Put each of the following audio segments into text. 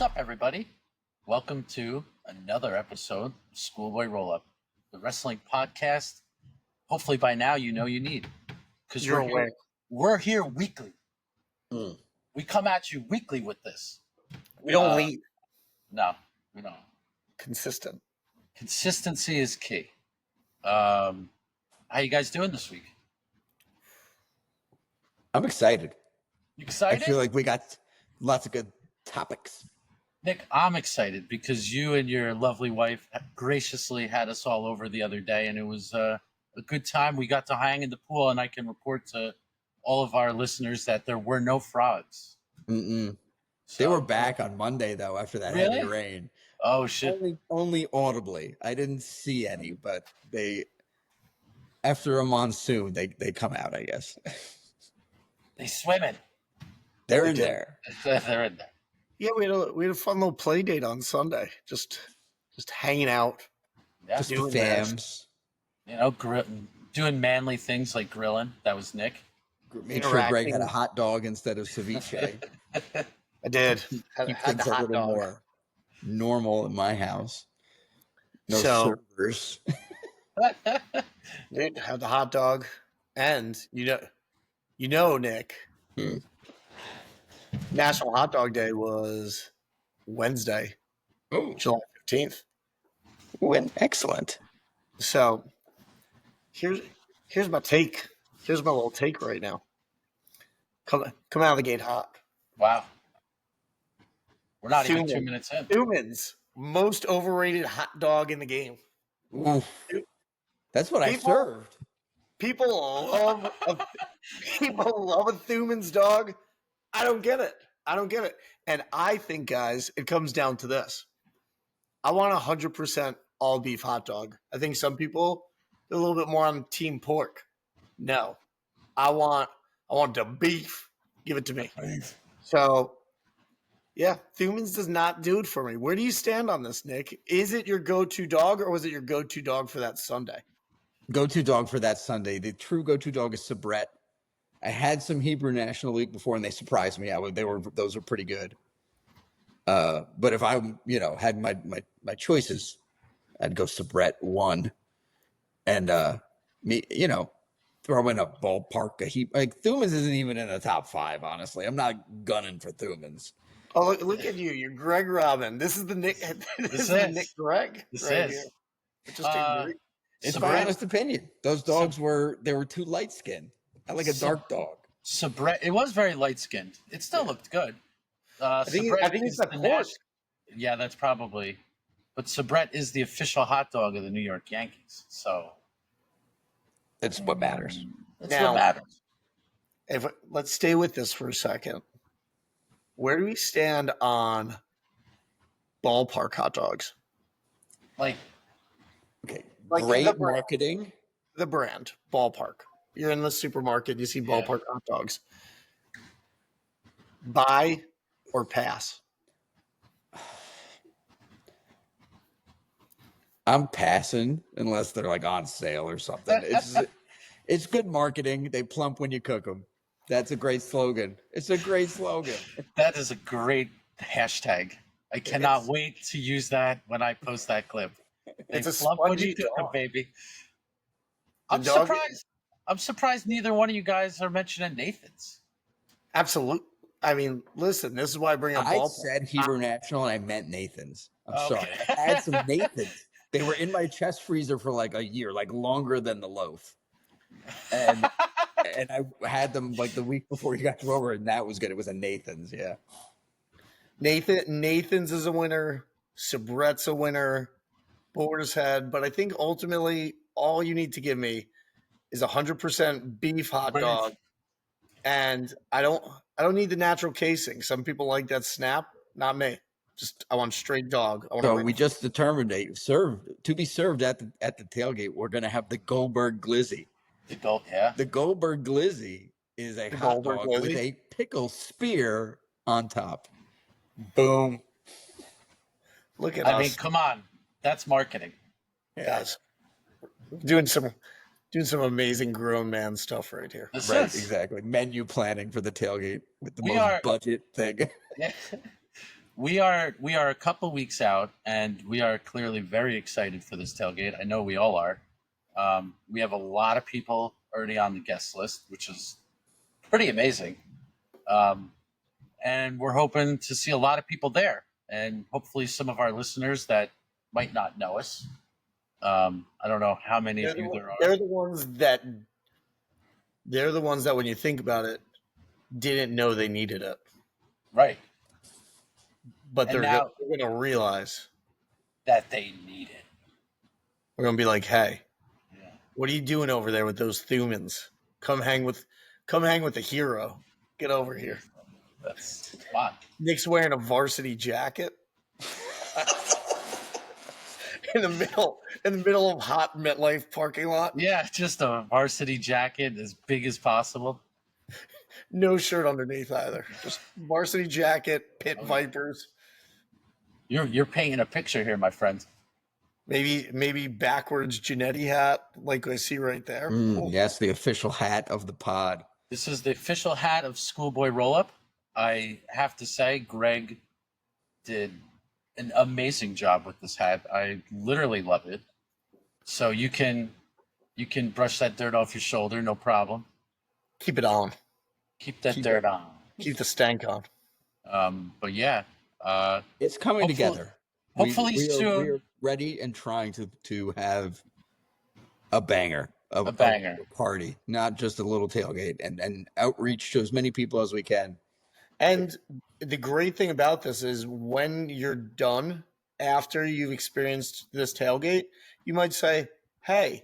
up, everybody? Welcome to another episode of Schoolboy Rollup, the wrestling podcast. Hopefully by now you know you need, because we're here weekly. We come at you weekly with this. We don't leave. No, we don't. Consistent. Consistency is key. How you guys doing this week? I'm excited. You excited? I feel like we got lots of good topics. Nick, I'm excited because you and your lovely wife graciously had us all over the other day, and it was a good time. We got to hang in the pool, and I can report to all of our listeners that there were no frogs. So, they were back on Monday, though, after that heavy rain. Oh, shit. Only audibly. I didn't see any, but after a monsoon, they come out, I guess. They swimming. They're in there. They're in there. Yeah, we had a fun little play date on Sunday. Just hanging out. Yeah. Just the fams. You know, doing manly things like grilling. That was Nick. Made sure Greg had a hot dog instead of ceviche. I did. Had the hot dog. More normal in my house. No servers. Dude, had the hot dog, and you know, Nick. National Hot Dog Day was Wednesday, July 15th. Excellent. So here's my take. Here's my little take right now. Come out of the gate hot. Wow. We're not even 2 minutes in. Thumann's most overrated hot dog in the game. Oof. That's what I served. People love a Thumann's dog. I don't get it. And I think, guys, it comes down to this. I want 100% all beef hot dog. I think some people are a little bit more on team pork. No, I want the beef. Give it to me. So, yeah, Thumann's does not do it for me. Where do you stand on this, Nick? Is it your go-to dog, or was it your go-to dog for that Sunday? Go-to dog for that Sunday. The true go-to dog is Sabret. I had some Hebrew National League before, and they surprised me. Those were pretty good. But if I, had my choices, I'd go Sabret 1, and throw in a ballpark. Like Thuman's isn't even in the top 5. Honestly, I'm not gunning for Thuman's. Oh, look at you! You're Greg Robin. This is the Nick. This is the Nick Greg. This right is. It's my honest opinion. Those dogs were too light skinned. I like a dark dog. Sabret, it was very light skinned. It still looked good. I think it's the horse. Yeah, that's probably. But Sabret is the official hot dog of the New York Yankees. So that's what matters. Let's stay with this for a second. Where do we stand on ballpark hot dogs? Great marketing. The brand, ballpark. You're in the supermarket, you see ballpark hot dogs. Buy or pass? I'm passing unless they're on sale or something. It's good marketing. They plump when you cook them. That's a great slogan. It's a great slogan. That is a great hashtag. I cannot wait to use that when I post that clip. It's a spongy dog, baby. I'm surprised neither one of you guys are mentioning Nathan's. Absolutely. I mean, listen, this is why I bring up ballpark. I said Hebrew National and I meant Nathan's. I'm sorry. I had some Nathan's. They were in my chest freezer for a year, longer than the loaf. And I had them the week before you got over, and that was good. It was a Nathan's, yeah. Nathan's is a winner. Sabret's a winner. Boar's Head. But I think ultimately all you need to give me is 100% beef hot dog. And I don't need the natural casing. Some people like that snap. Not me. I want straight dog. So we just determined to be served at the tailgate. We're going to have the Goldberg Glizzy. The Goldberg Glizzy is a hot dog with a pickle spear on top. Boom. Look at us. I mean, come on. That's marketing. Guys, doing some amazing grown man stuff right here. Exactly. Menu planning for the tailgate with the most budget thing. we are a couple weeks out, and we are clearly very excited for this tailgate. I know we all are. We have a lot of people already on the guest list, which is pretty amazing. And we're hoping to see a lot of people there, and hopefully some of our listeners that might not know us. I don't know how many of you there are. They're the ones that, when you think about it, didn't know they needed it. Right. But they're going to realize that they need it. We're going to be like, hey, what are you doing over there with those Thumanns? Come hang with the hero. Get over here. That's fun. Nick's wearing a varsity jacket in the middle of hot MetLife parking lot. Yeah, just a varsity jacket as big as possible. No shirt underneath either. Just varsity jacket, pit vipers. You're painting a picture here, my friend. Maybe backwards Genetti hat, like I see right there. Yes, the official hat of the pod. This is the official hat of Schoolboy Rollup. I have to say, Greg did an amazing job with this hat. I literally love it. So you can brush that dirt off your shoulder, no problem. Keep it on. Keep that dirt on. Keep the stank on. But yeah, it's coming together. Hopefully soon. We're ready and trying to have a banger. A party, not just a little tailgate, and outreach to as many people as we can. And the great thing about this is when you're done, after you've experienced this tailgate, you might say, hey,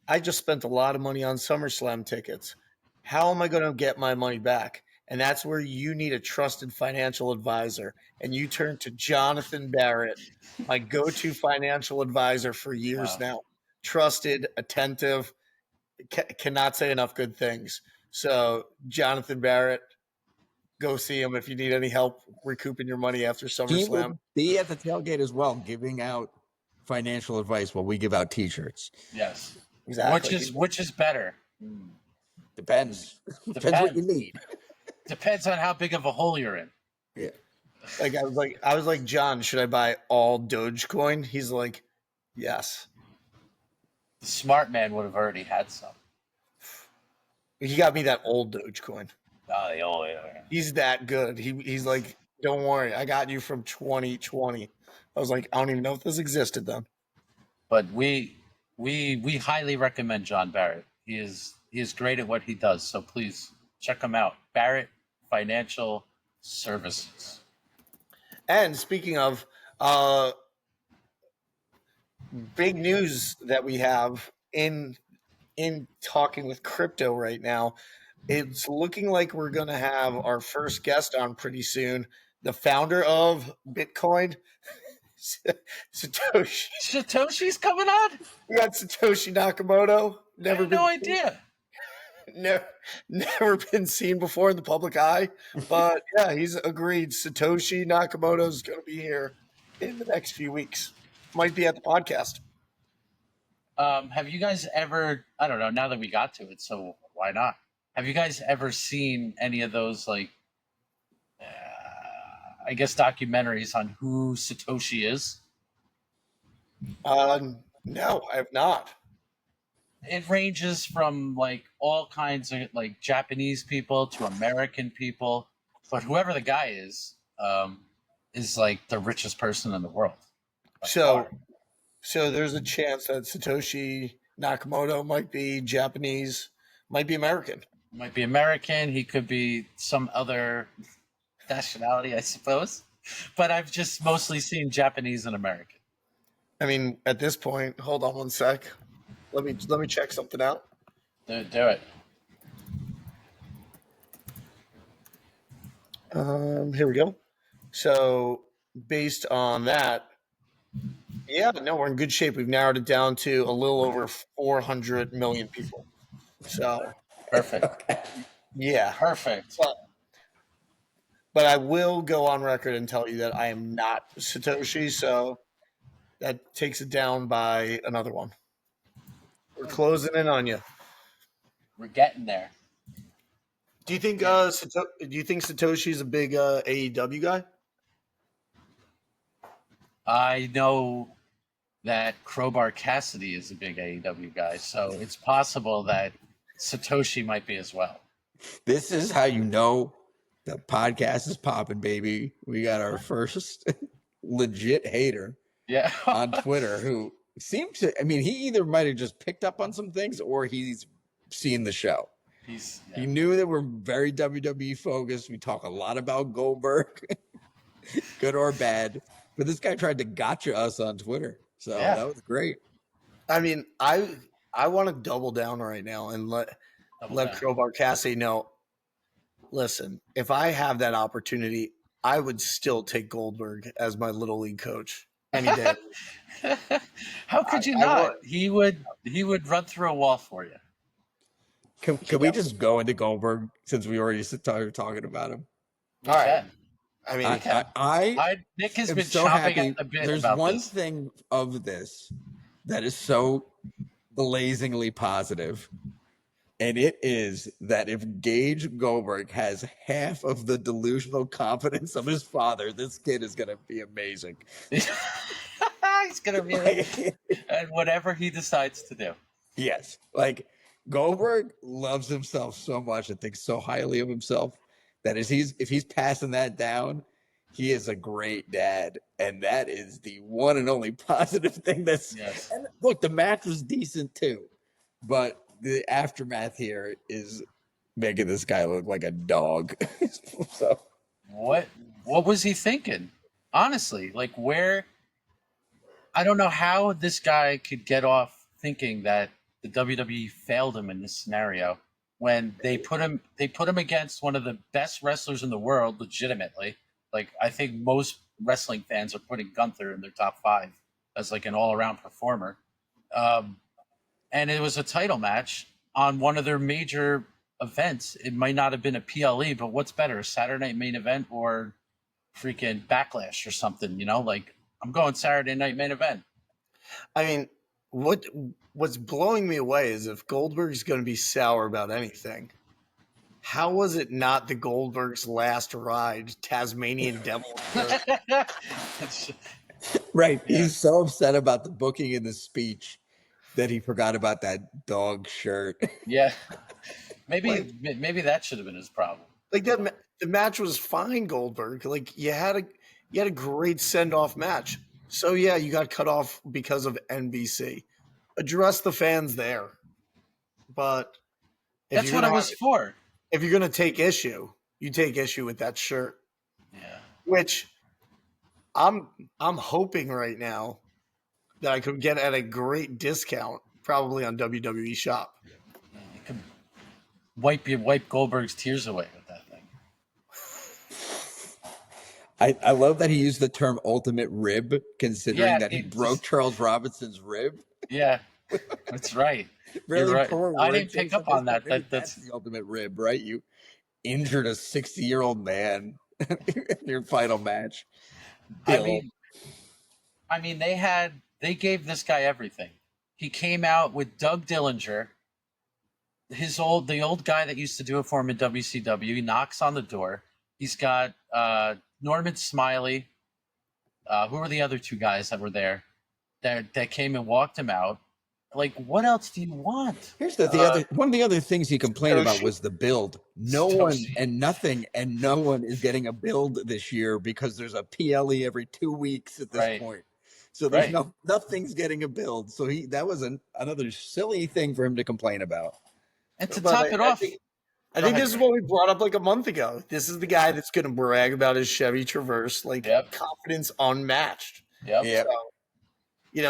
I just spent a lot of money on SummerSlam tickets. How am I going to get my money back? And that's where you need a trusted financial advisor. And you turn to Jonathan Barrett, my go-to financial advisor for years now. Trusted, attentive, cannot say enough good things. So Jonathan Barrett, go see him if you need any help recouping your money after SummerSlam. He will be at the tailgate as well, giving out financial advice while we give out T-shirts. Yes, exactly. Which is better? Depends what you need. Depends on how big of a hole you're in. Yeah. I was like, John, should I buy all Dogecoin? He's like, yes. The smart man would have already had some. He got me that old Dogecoin. Oh, the old. Yeah. He's that good. He's like, don't worry, I got you from 2020. I was like, I don't even know if this existed then. But we highly recommend John Barrett. He is great at what he does. So please check him out. Barrett Financial Services. And speaking of big news that we have in talking with crypto right now, it's looking like we're going to have our first guest on pretty soon. The founder of Bitcoin, Satoshi. Satoshi's coming on? We got Satoshi Nakamoto. No idea. Never been seen before in the public eye. But yeah, he's agreed. Satoshi Nakamoto is going to be here in the next few weeks. Might be at the podcast. Have you guys ever, I don't know, now that we got to it, so why not? Have you guys ever seen any of those, I guess, documentaries on who Satoshi is? No, I have not. It ranges from, all kinds of, Japanese people to American people. But whoever the guy is the richest person in the world. So there's a chance that Satoshi Nakamoto might be Japanese, might be American. Might be American. He could be some other nationality, I suppose. But I've just mostly seen Japanese and American. I mean, at this point, hold on one sec. Let me check something out. Do it. Here we go. So based on that, yeah, no, we're in good shape. We've narrowed it down to a little over 400 million people. So perfect. Yeah, perfect. But I will go on record and tell you that I am not Satoshi, so that takes it down by another one. We're closing in on you. We're getting there. Do you think Satoshi's a big AEW guy? I know that Crowbar Cassidy is a big AEW guy, so it's possible that Satoshi might be as well. This is how you know the podcast is popping, baby. We got our first legit hater Yeah. on Twitter who seemed to, I mean, he either might have just picked up on some things or he's seen the show. He knew that we're very WWE focused. We talk a lot about Goldberg, good or bad. But this guy tried to gotcha us on Twitter. So that was great. I mean, I want to double down right now and let Crowbar Cassidy know, listen, if I have that opportunity, I would still take Goldberg as my little league coach any day. How could you not? He would run through a wall for you. Can we just go into Goldberg since we already started talking about him? All right. I mean, Nick has been so chopping happy. at the bit. There's about one this. thing of this that is so blazingly positive, and it is that if Gage Goldberg has half of the delusional confidence of his father, this kid is going to be amazing. He's going to be and whatever he decides to do. Yes. Like, Goldberg loves himself so much and thinks so highly of himself that if he's passing that down, he is a great dad. And that is the one and only positive thing and look, the match was decent too, but the aftermath here is making this guy look like a dog. So what was he thinking? Honestly, like I don't know how this guy could get off thinking that the WWE failed him in this scenario when they put him against one of the best wrestlers in the world, legitimately. Like, I think most wrestling fans are putting Gunther in their top 5 as like an all-around performer. And it was a title match on one of their major events. It might not have been a PLE, but what's better, a Saturday night main event or freaking Backlash or something, Like, I'm going Saturday night main event. I mean, what's blowing me away is if Goldberg's going to be sour about anything, how was it not the Goldberg's last ride, Tasmanian Devil? Right. Yeah. He's so upset about the booking in the speech that he forgot about that dog shirt. Yeah. Maybe that should have been his problem. Like, the match was fine, Goldberg. Like, you had a great send-off match. So, yeah, you got cut off because of NBC. Address the fans there. But that's what it was for. If you're going to take issue, you take issue with that shirt. Yeah. Which I'm hoping right now that I could get at a great discount, probably on WWE Shop. Yeah, you could wipe Goldberg's tears away with that thing. I love that he used the term ultimate rib, considering that he broke Charles Robinson's rib. Yeah, that's right. Really, right. I didn't pick up on that. That's the ultimate rib, right? You injured a 60-year-old man in your final match. I mean, they gave this guy everything. He came out with Doug Dillinger, the old guy that used to do it for him in WCW. He knocks on the door. He's got Norman Smiley. Who were the other 2 guys that were there that came and walked him out? Like, what else do you want? Here's one of the other things he complained about was the build. No one is getting a build this year because there's a PLE every 2 weeks at this point. So there's nothing's getting a build. So that was another silly thing for him to complain about. And to top it off, I think this is what we brought up like a month ago. This is the guy that's going to brag about his Chevy Traverse, confidence unmatched. Yep. So,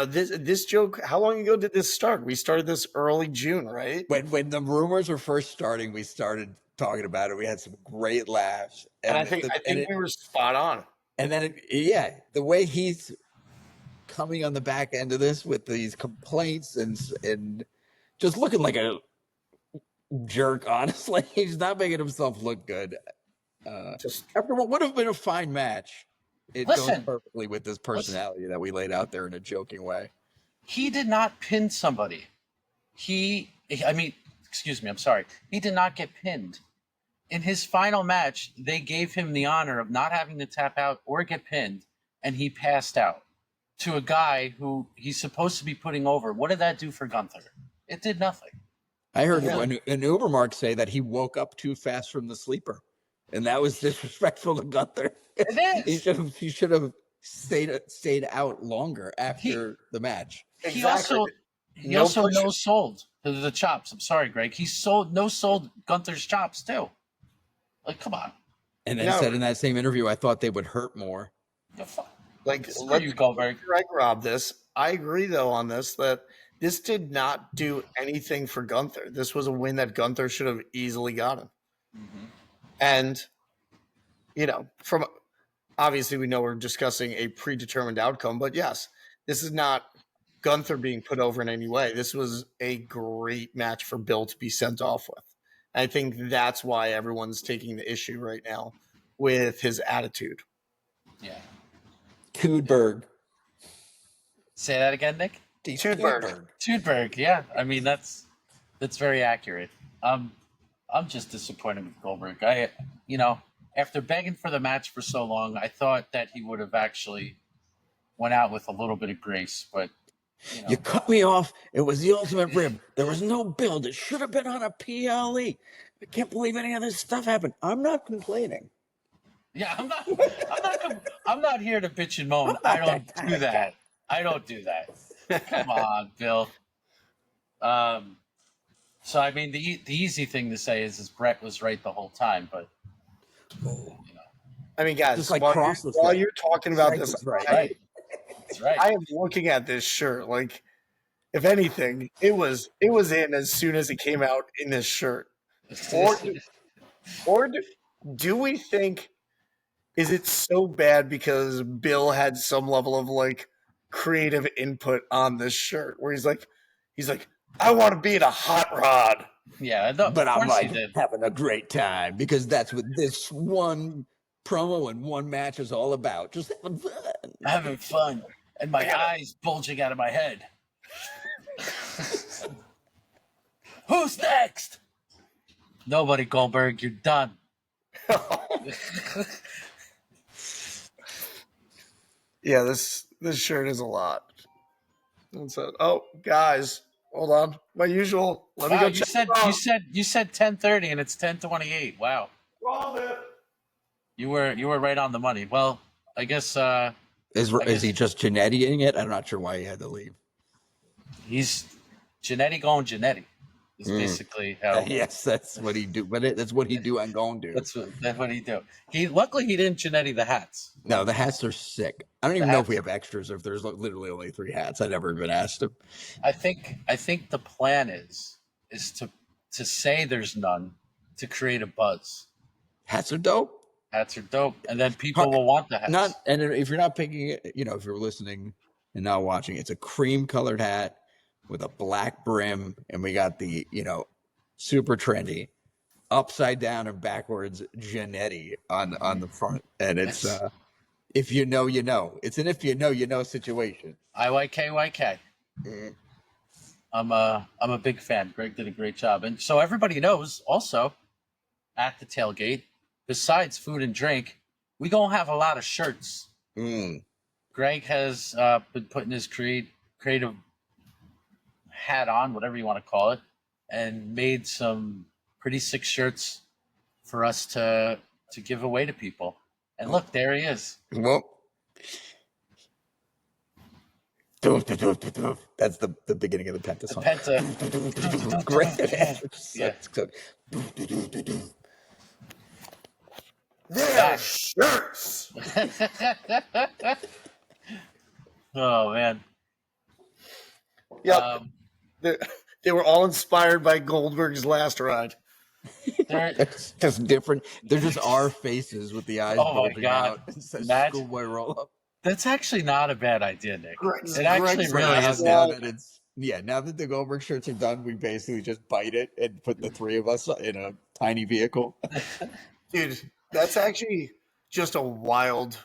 this joke, how long ago did this start? We started this early June, right? When the rumors were first starting, we started talking about it. We had some great laughs. And I think we were spot on. And then, the way he's coming on the back end of this with these complaints and just looking like a jerk, honestly. He's not making himself look good. After what would have been a fine match, it goes perfectly with this personality that we laid out there in a joking way. He did not pin somebody. He did not get pinned. in his final match, they gave him the honor of not having to tap out or get pinned, and he passed out to a guy who he's supposed to be putting over. What did that do for Gunther? It did nothing. I heard an Ubermark say that he woke up too fast from the sleeper, and that was disrespectful to Gunther. It is. He should have stayed out longer after the match. Exactly. He also no sold the chops. I'm sorry, Greg. He sold Gunther's chops too. Like, come on. And then said in that same interview, I thought they would hurt more. Like, let you Goldberg. Greg Rob this. I agree though on this that this did not do anything for Gunther. This was a win that Gunther should have easily gotten. Mm-hmm. And from obviously we know we're discussing a predetermined outcome, but yes, this is not Gunther being put over in any way. This was a great match for Bill to be sent off with. I think that's why everyone's taking the issue right now with his attitude. Yeah. Goldberg. Say that again, Nick? Goldberg. Yeah. I mean, that's very accurate. I'm just disappointed with Goldberg. After begging for the match for so long, I thought that he would have actually went out with a little bit of grace, but you cut me off. It was the ultimate rib. There was no build. It should have been on a PLE. I can't believe any of this stuff happened. I'm not complaining. Yeah, I'm not here to bitch and moan. I don't do that. I don't do that. Come on, Bill. So I mean, the easy thing to say is Brett was right the whole time, but I mean, guys, just like while you're talking about this, right. That's right. I am looking at this shirt. Like, if anything, it was in as soon as it came out in this shirt. Or do we think, is it so bad because Bill had some level of like creative input on this shirt where he's like, I want to be in a hot rod. Yeah, but I'm like having a great time because that's what this one promo and one match is all about. Just having fun. And my eyes bulging out of my head. Who's next? Nobody, Goldberg. You're done. Yeah, this shirt is a lot. So, guys, hold on. My usual. Let me go check. You said 10:30 and it's 10:28. Wow. Love it. You were right on the money. Well, I guess. Is he just Janetti-ing it? I'm not sure why he had to leave. He's Janetti going Janetti. Is basically how. Yes, that's what he do. But that's what he do and going to. That's what he do. Luckily he didn't Janetti the hats. No, the hats are sick. I don't even know if we have extras or if there's literally only 3 hats. I never even asked him. I think the plan is to say there's none to create a buzz. Hats are dope. Hats are dope, and then people will want the hats. And if you're not picking it, if you're listening and not watching, it's a cream-colored hat with a black brim, and we got the super trendy upside down and backwards Janetti on the front, and it's if you know, you know. It's an if you know situation. IYK. I'm a big fan. Greg did a great job, and so everybody knows also at the tailgate. Besides food and drink, we gonna have a lot of shirts. Greg has been putting his creative hat on, whatever you want to call it, and made some pretty sick shirts for us to give away to people. And look, there he is. Well, that's the beginning of the Penta song. Penta. Great. Yeah. They're shirts. Oh man. Yep. They were all inspired by Goldberg's last ride. It's just different. They're just our faces with the eyes bulging out. It says Schoolboy Rollup. That's actually not a bad idea, Nick. Greg's it actually really is. Now that the Goldberg shirts are done, we basically just bite it and put the 3 of us in a tiny vehicle. Dude, that's actually just a wild,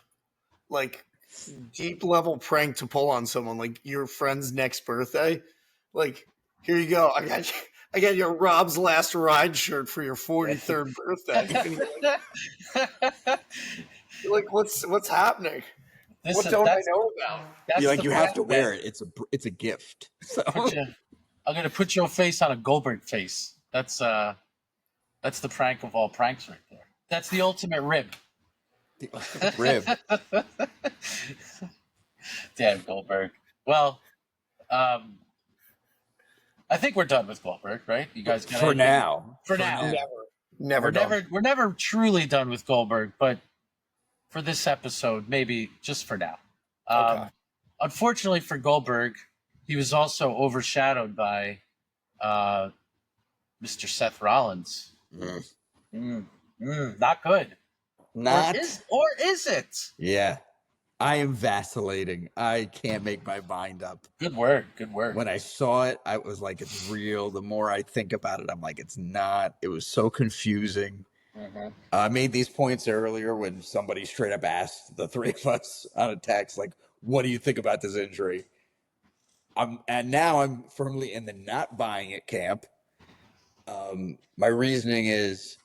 like, deep level prank to pull on someone. Like your friend's next birthday. Like, here you go. I got your Rob's Last Ride shirt for your 43rd birthday. Like, what's happening? What don't I know about? You're like, you have to wear it. It's a gift. So I'm gonna put your face on a Goldberg face. That's the prank of all pranks right there. That's the ultimate rib. The ultimate rib. Damn Goldberg. Well, I think we're done with Goldberg, right? You guys got for now. Never. We're never truly done with Goldberg, but for this episode, maybe just for now. Okay. Unfortunately for Goldberg, he was also overshadowed by Mr. Seth Rollins. Not good. Not. Or is it? Yeah. I am vacillating. I can't make my mind up. Good word. When I saw it, I was like, it's real. The more I think about it, I'm like, it's not. It was so confusing. Mm-hmm. I made these points earlier when somebody straight up asked the three of us on a text, like, what do you think about this injury? And now I'm firmly in the not buying it camp. My reasoning is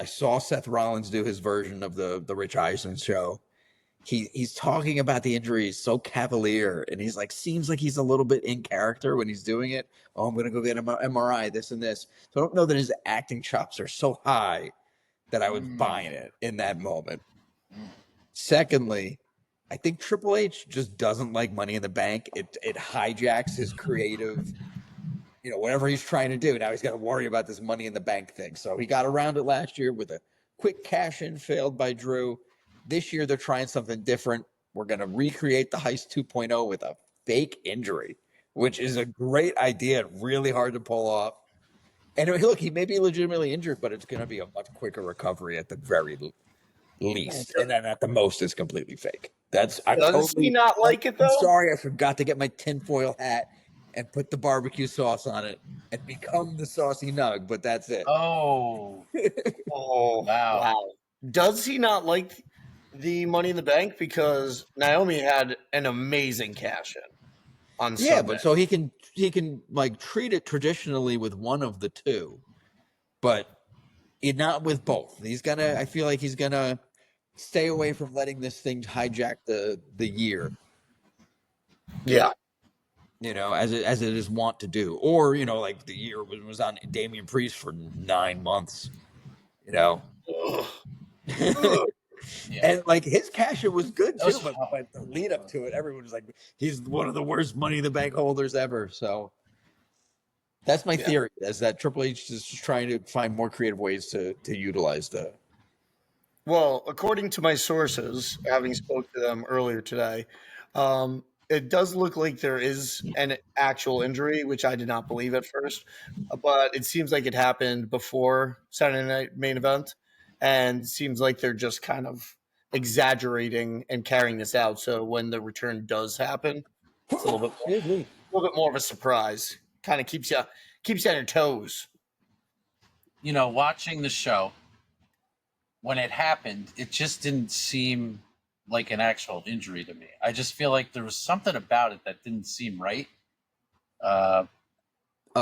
I saw Seth Rollins do his version of the Rich Eisen show. He's talking about the injuries so cavalier, and he's like, seems like he's a little bit in character when he's doing it. Oh, I'm going to go get an MRI, this and this. So I don't know that his acting chops are so high that I was buying it in that moment. Secondly, I think Triple H just doesn't like Money in the Bank. It hijacks his creative, whatever he's trying to do. Now he's got to worry about this Money in the Bank thing. So he got around it last year with a quick cash-in failed by Drew. This year they're trying something different. We're going to recreate the Heist 2.0 with a fake injury, which is a great idea, really hard to pull off. And look, he may be legitimately injured, but it's going to be a much quicker recovery at the very least. And then at the most, it's completely fake. Does he not like it, though? I'm sorry, I forgot to get my tinfoil hat and put the barbecue sauce on it and become the saucy nug, but that's it. Oh. Wow. Does he not like the Money in the Bank? Because Naomi had an amazing cash-in on Sunday. Yeah, but so he can like treat it traditionally with one of the two, but not with both. I feel like he's gonna stay away from letting this thing hijack the year. Yeah. As it is wont to do. Or, like the year was on Damian Priest for 9 months. And like his cash-in was good too, but the lead up to it, everyone was like, he's one of the worst Money in the Bank holders ever. So that's my theory, is that Triple H is just trying to find more creative ways to utilize the. Well, according to my sources, having spoke to them earlier today, it does look like there is an actual injury, which I did not believe at first, but it seems like it happened before Saturday Night Main Event, and it seems like they're just kind of exaggerating and carrying this out. So when the return does happen, it's a little bit more of a surprise. Kind of keeps you on your toes. Watching the show, when it happened, it just didn't seem like an actual injury to me. I just feel like there was something about it that didn't seem right.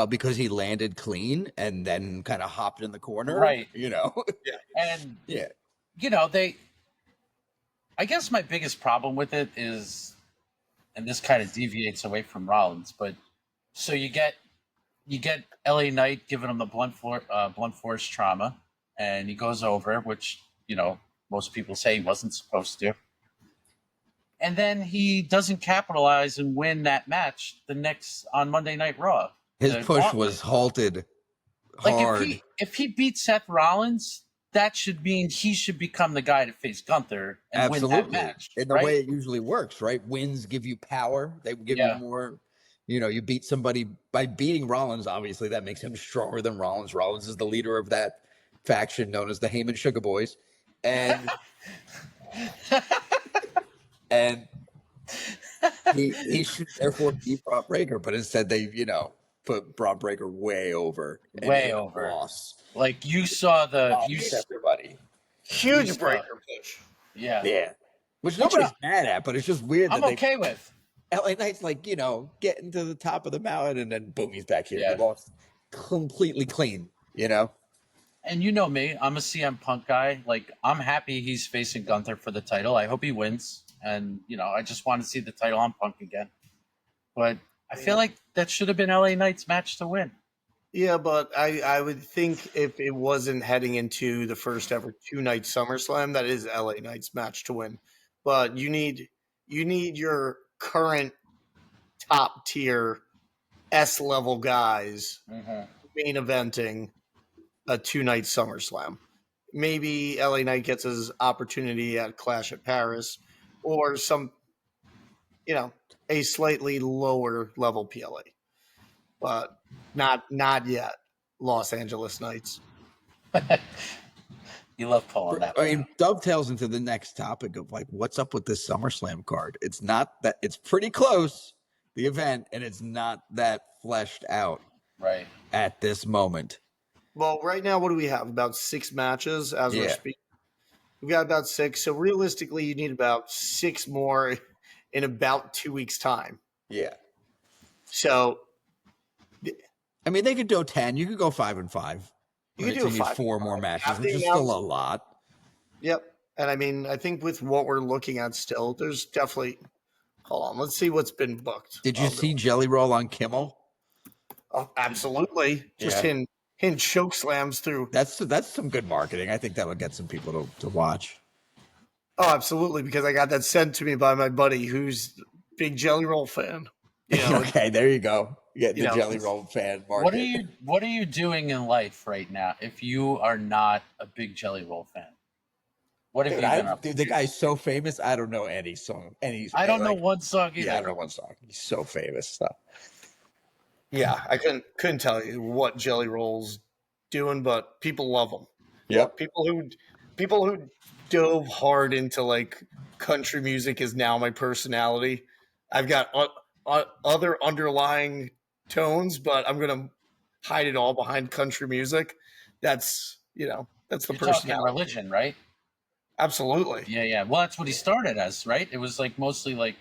Because he landed clean and then kind of hopped in the corner, right? Yeah, and yeah, I guess my biggest problem with it is, and this kind of deviates away from Rollins, but so you get LA Knight giving him the blunt force trauma, and he goes over, which most people say he wasn't supposed to. And then he doesn't capitalize and win that match on Monday Night Raw. His push was halted hard. Like if he beat Seth Rollins, that should mean he should become the guy to face Gunther and win that match. In the way it usually works, right? Wins give you power. They give you more. You beat somebody by beating Rollins. Obviously, that makes him stronger than Rollins. Rollins is the leader of that faction known as the Heyman Sugar Boys, and he should therefore beat Bron Breakker, but instead they put Bron Breakker way over. Loss. Like you saw everybody. Huge Breakker push. Yeah. Which nobody's mad at, but it's just weird that I'm okay with. LA Knight's like, getting to the top of the mountain and then boom, he's back here. Yeah. He lost completely clean, you know? And you know me, I'm a CM Punk guy. Like, I'm happy he's facing Gunther for the title. I hope he wins. And, I just want to see the title on Punk again. But I feel like that should have been LA Knight's match to win. Yeah, but I would think if it wasn't heading into the first ever 2-night SummerSlam, that is LA Knight's match to win. But you need your current top tier S level guys main eventing a 2-night SummerSlam. Maybe LA Knight gets his opportunity at Clash at Paris or some, a slightly lower level PLA. But not yet. Los Angeles Knights. You love pulling that. I mean, dovetails into the next topic of like, what's up with this SummerSlam card? It's not that it's pretty close, the event, and it's not that fleshed out right at this moment. Well, right now, what do we have? About 6 matches as we're speaking. We've got about 6. So realistically, you need about 6 more in about 2 weeks' time. Yeah. So, I mean, they could go 10. You could go 5 and 5. You could do 4 more matches, which is still a lot. Yep. And I mean, I think with what we're looking at still, there's definitely. Hold on. Let's see what's been booked. Did you see Jelly Roll on Kimmel? Oh, absolutely. Just hitting choke slams through. That's some good marketing. I think that would get some people to watch. Oh, absolutely. Because I got that sent to me by my buddy who's a big Jelly Roll fan. Okay, there you go. You get the Jelly Roll fan market. What are you doing in life right now if you are not a big Jelly Roll fan? What have you been up to? The guy's so famous. I don't know any song. I don't know one song either. Yeah, I don't know one song. He's so famous. So. Yeah, I couldn't tell you what Jelly Roll's doing, but people love him. Yep. People who dove hard into like country music is now my personality. I've got other underlying tones, but I'm gonna hide it all behind country music. That's the personality. Talking religion, right? Absolutely. Yeah. Well, that's what he started as, right? It was like mostly like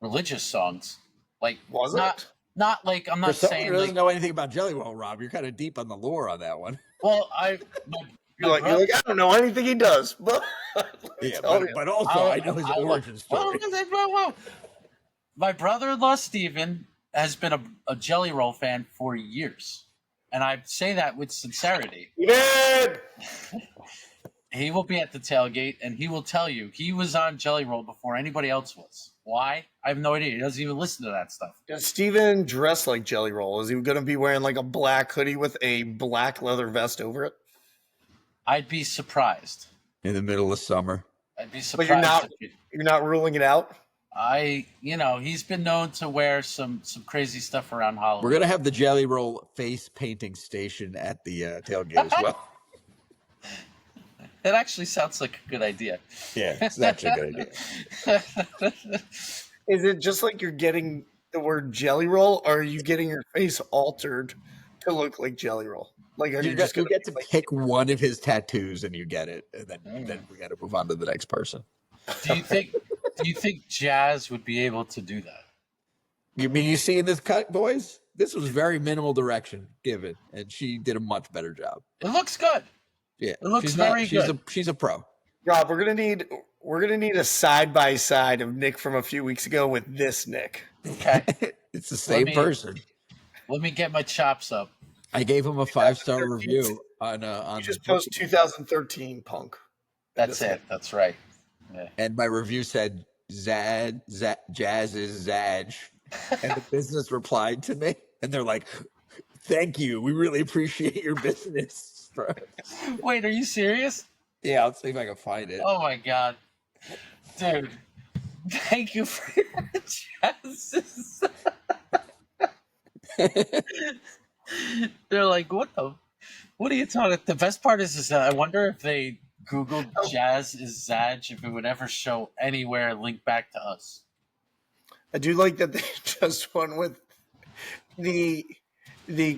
religious songs. Like was it? Not like I'm not saying who doesn't know anything about Jelly Roll, Rob. You're kind of deep on the lore on that one. Well, you're like I don't know anything he does, but but also I know his origin story. My brother-in-law Steven has been a Jelly Roll fan for years, and I say that with sincerity. He will be at the tailgate, and he will tell you he was on Jelly Roll before anybody else was. Why? I have no idea. He doesn't even listen to that stuff. Does Steven dress like Jelly Roll? Is he going to be wearing like a black hoodie with a black leather vest over it? I'd be surprised. In the middle of summer. I'd be surprised. But you're not ruling it out? He's been known to wear some crazy stuff around Halloween. We're going to have the Jelly Roll face painting station at the tailgate as well. It actually sounds like a good idea. Yeah, it's actually a good idea. Is it just like you're getting the word Jelly Roll, or are you getting your face altered to look like Jelly Roll? Like, are you just going to get to pick one of his tattoos and you get it, and then we got to move on to the next person. Do you think Jazz would be able to do that? You mean you see in this cut, boys? This was very minimal direction given, and she did a much better job. It looks good. Yeah, it looks very good. She's a pro. Rob, we're gonna need a side by side of Nick from a few weeks ago with this Nick. Okay, it's the same person. Let me get my chops up. I gave him a 5-star review on you just post 2013 Punk. That's it. That's right. Yeah. And my review said Jazz is Zaj, and the business replied to me, and they're like, "Thank you. We really appreciate your business." Wait, are you serious? Yeah, I'll see if I can find it. Oh my god, dude! Thank you for your Jazz. They're like, what are you talking? The best part is I wonder if they Googled Jazz is Zaj, if it would ever show anywhere link back to us. I do like that they just went with the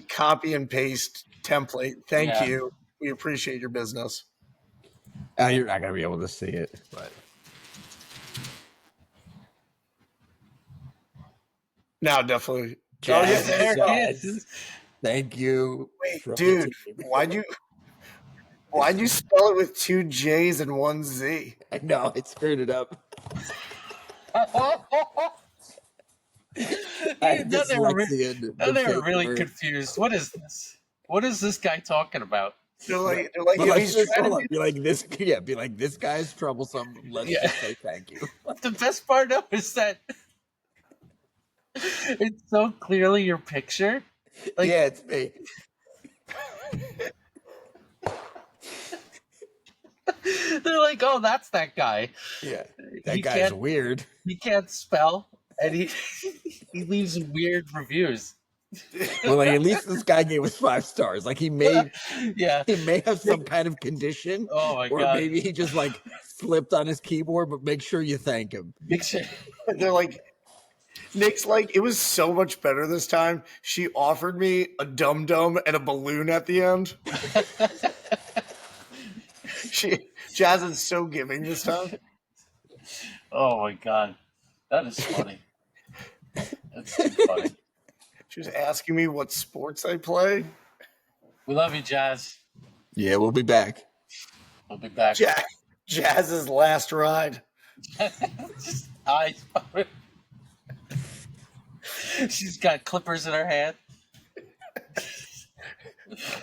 copy and paste template. Thank you. We appreciate your business. You're not going to be able to see it, but now definitely. There it is. Thank you. Wait, from the dude, team. why'd you spell it with 2 J's and 1 Z? I know, I screwed it up. I had Now they were dyslexia and now the they were fake really word. confused. What is this? What is this guy talking about? They're like, But if like he's this, trying hold to on, be like this, yeah, be like this guy's troublesome. Let's Yeah. just say thank you. The best part though is that it's so clearly your picture. Like, yeah, it's me. they're like, oh, that's that guy. Yeah, that He guy's can't weird. he can't spell, and he he leaves weird reviews. Well, like at least this guy gave us 5 stars. Like Yeah. he may have some kind of condition, Oh my or god. maybe he just like slipped on his keyboard. But make sure you thank him. Big shit. they're like, Nick's like, it was so much better this time. She offered me a dum-dum and a balloon at the end. Jazz is so giving this time. Oh my god, that is funny. That's too funny. She was asking me what sports I play. We love you, Jazz. Yeah, we'll be back. We'll be back. Jazz's last ride. Just eyes. She's got clippers in her hand.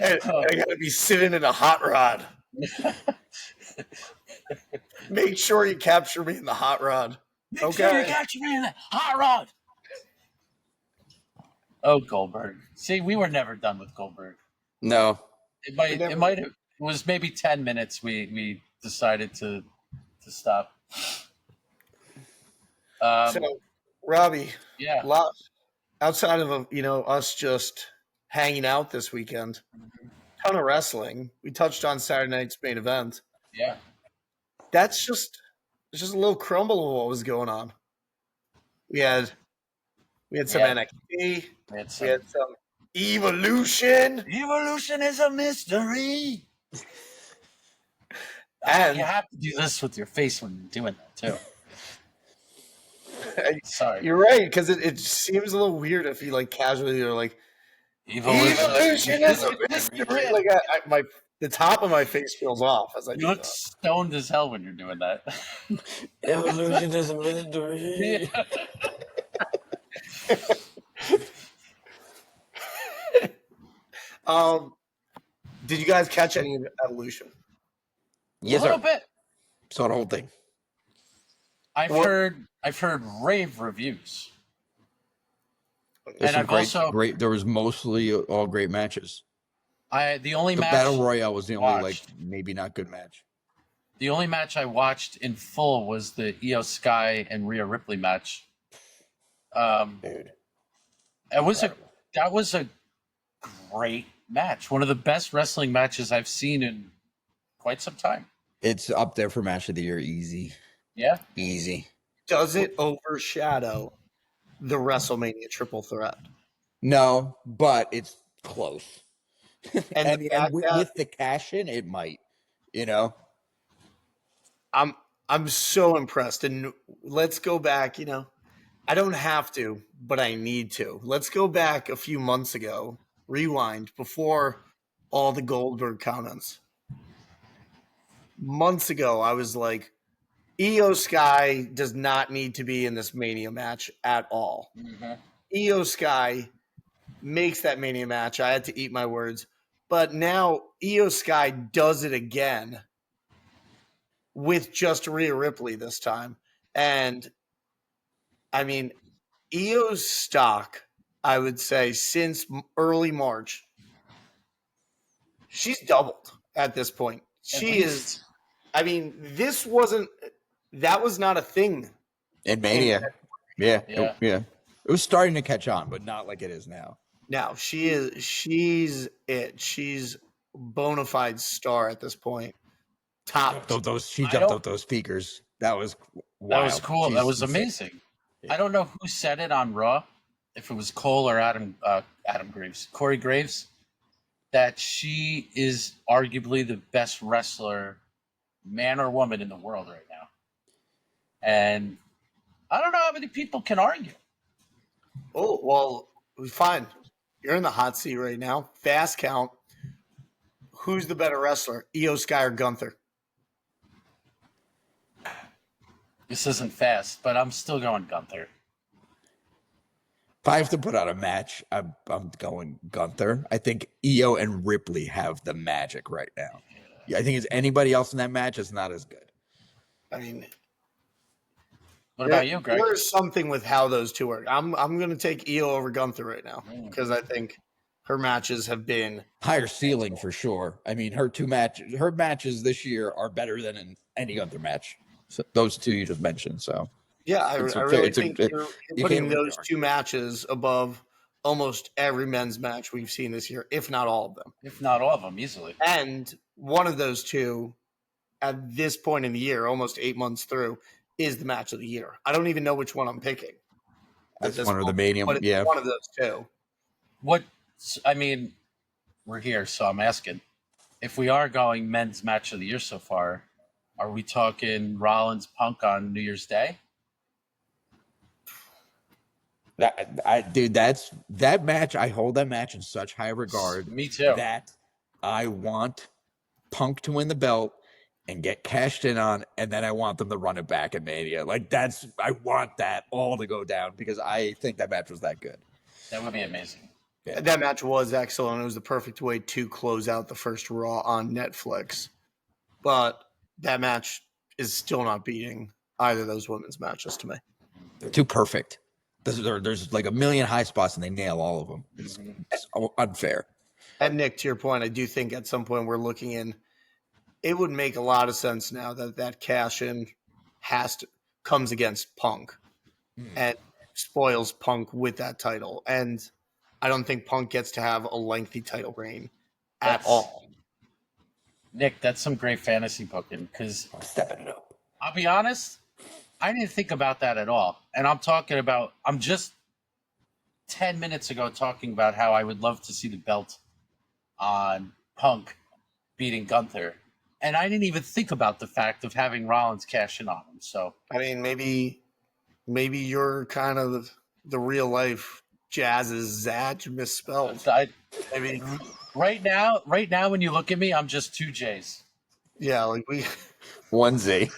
And I gotta be sitting in a hot rod. Make sure you capture me in the hot rod. Make sure you capture me in the hot rod. Oh, Goldberg. See, we were never done with Goldberg. No, It was maybe 10 minutes we decided to stop. So, Robbie, Yeah. outside of us just hanging out this weekend, ton of wrestling. We touched on Saturday night's main event. Yeah. It's just a little crumble of what was going on. We had some NXT. We had We had some Evolution. Evolution is a mystery. And you have to do this with your face when you're doing that too. Sorry. You're right, because it seems a little weird if you like casually are like Evolution is a mystery. Like the top of my face feels off as I You do look that. stoned as hell when you're doing that. evolution is a mystery. Did you guys catch any of Evolution? Yes, a little sir. bit. Saw the whole thing. I've heard rave reviews. There's And some I've great. There was mostly all great matches. the only The match Battle Royale was the only watched. maybe not good match. The only match I watched in full was the Iyo Sky and Rhea Ripley match. Dude, That was a great match. One of the best wrestling matches I've seen in quite some time. it's up there for match of the year. Easy, Yeah. easy. Does it overshadow the WrestleMania triple threat? No, but it's close. And, And with the cash in, it might. You know, I'm so impressed. And let's go back, I don't have to, but I need to. Let's go back a few months ago, rewind before all the Goldberg comments. Months ago, I was like, Iyo Sky does not need to be in this Mania match at all. Mm-hmm. Iyo Sky makes that Mania match. I had to eat my words. But now Iyo Sky does it again with just Rhea Ripley this time. And I mean, Io's stock, I would say, since early March, she's doubled at this point. She is. I mean, that was not a thing. in Mania, yeah. Yeah. It was starting to catch on, but not like it is now. Now she's it. She's a bona fide star at this point. Top. She jumped up those speakers. That was wild. That was cool. That was She's amazing. Yeah. I don't know who said it on Raw, if it was Cole or Corey Graves, that she is arguably the best wrestler, man or woman, in the world right now. And I don't know how many people can argue. Oh, well, fine. You're in the hot seat right now. Fast count. Who's the better wrestler, Iyo Sky or Gunther? This isn't fast, but I'm still going Gunther. If I have to put out a match, I'm going Gunther. I think Io and Ripley have the magic right now. Yeah, I think it's anybody else in that match is not as good. I mean, What about you, Greg? There's something with how those two work. I'm going to take Iyo over Gunther right now because I think her matches have been higher ceiling for sure. I mean, her matches this year are better than in any other match. So those two you just mentioned. So yeah, I really think you're putting those two matches above almost every men's match we've seen this year, if not all of them. If not all of them, easily. And one of those two, at this point in the year, almost 8 months through, is the match of the year. I don't even know which one I'm picking. That's one of the Mania. But it's one of those two. I mean, we're here, so I'm asking. If we are going men's match of the year so far, are we talking Rollins Punk on New Year's Day? That match. I hold that match in such high regard. Me too. That I want Punk to win the belt and get cashed in on, and then I want them to run it back at Mania. I want that all to go down because I think that match was that good. That would be amazing. Yeah. That match was excellent. It was the perfect way to close out the first Raw on Netflix. But that match is still not beating either of those women's matches to me. They're too perfect. There's like a million high spots, and they nail all of them. It's unfair. And Nick, to your point, I do think at some point we're looking in. It would make a lot of sense now that cash-in comes against Punk and spoils Punk with that title. And I don't think Punk gets to have a lengthy title reign at all. Nick, that's some great fantasy booking because I'm stepping it up. I'll be honest, I didn't think about that at all. And I'm just 10 minutes ago talking about how I would love to see the belt on Punk beating Gunther. And I didn't even think about the fact of having Rollins cash in on him. So I mean, maybe you're kind of the real life Jazz's Zaj misspelled. Maybe right now, when you look at me, I'm just two J's. Yeah, like one Z.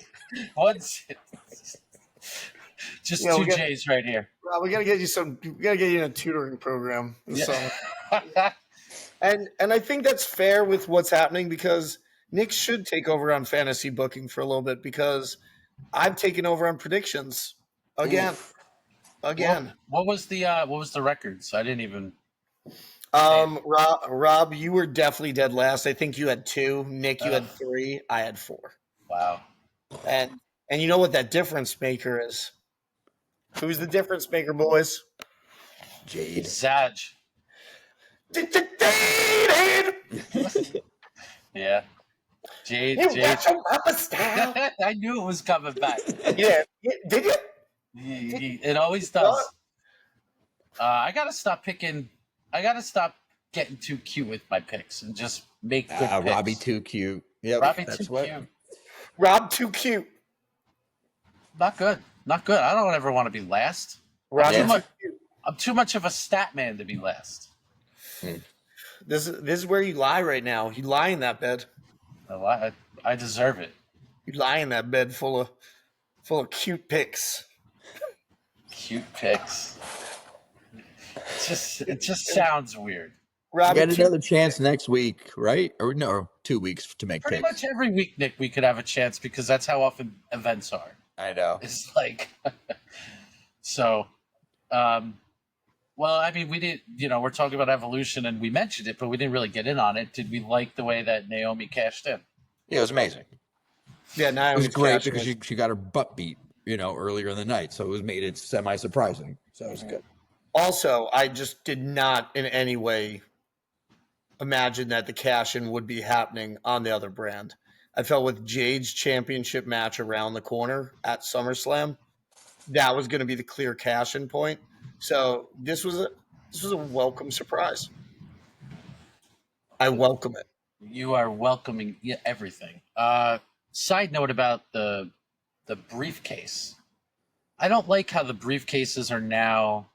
Just two J's right here. Well, we gotta get you in a tutoring program. Yeah. And I think that's fair with what's happening because Nick should take over on fantasy booking for a little bit because I've taken over on predictions again. What was the records? I didn't even. Rob, you were definitely dead last. I think you had 2. Nick, you had 3. I had 4. Wow. And you know what that difference maker is? Who's the difference maker, boys? Jade. Zaj. Yeah. Jade. I knew it was coming back. Yeah. Did you? It always does. I gotta stop getting too cute with my picks and just make good picks. Robbie too cute. Yeah, Robbie too cute. Rob too cute. Not good. I don't ever want to be last. I'm too much of a stat man to be last. This is where you lie right now. You lie in that bed. I deserve it. You lie in that bed full of cute pics. Cute pics. It just sounds weird. Rob, get another chance next week, right? Or no, 2 weeks to make pretty picks. Much every week, Nick, we could have a chance because that's how often events are. I know. It's like so. Well, I mean, we did. We're talking about Evolution, and we mentioned it, but we didn't really get in on it. Did we like the way that Naomi cashed in? Yeah, it was amazing. Yeah, Naomi it was great because she got her butt beat, earlier in the night, so it made it semi-surprising. So it was good. Also, I just did not in any way imagine that the cash-in would be happening on the other brand. I felt with Jade's championship match around the corner at SummerSlam, that was going to be the clear cash-in point. So this was a welcome surprise. I welcome it. You are welcoming everything. Side note about the briefcase. I don't like how the briefcases are now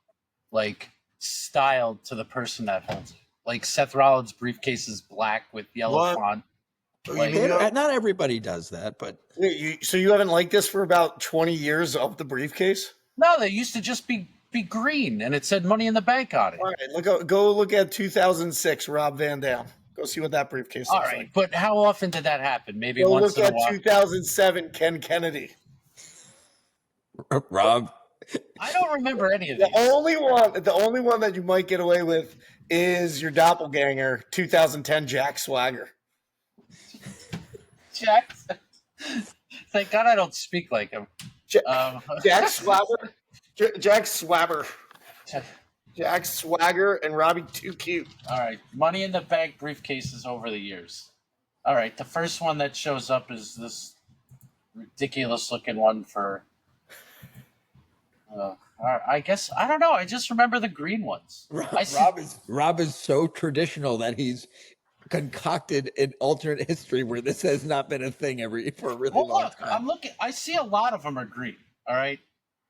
like style to the person that holds it. Like Seth Rollins' briefcase is black with yellow font. Like, not everybody does that, but so you haven't liked this for about 20 years of the briefcase? No, they used to just be green, and it said Money in the Bank on it. All right, go look at 2006 Rob Van Dam. Go see what that briefcase looks like. But how often did that happen? Maybe go once look in a at while. 2007 Ken Kennedy. Rob, I don't remember any of these. The only one that you might get away with is your doppelganger, 2010 Jack Swagger. Jack. Thank God I don't speak like him. Jack Swagger. Jack Swagger. Jack Swagger and Robbie Too Cute. All right. Money in the Bank briefcases over the years. All right. The first one that shows up is this ridiculous looking one for. All right, I guess I don't know. I just remember the green ones. Rob is so traditional that he's concocted an alternate history where this has not been a thing for a really long time. I'm looking. I see a lot of them are green. All right.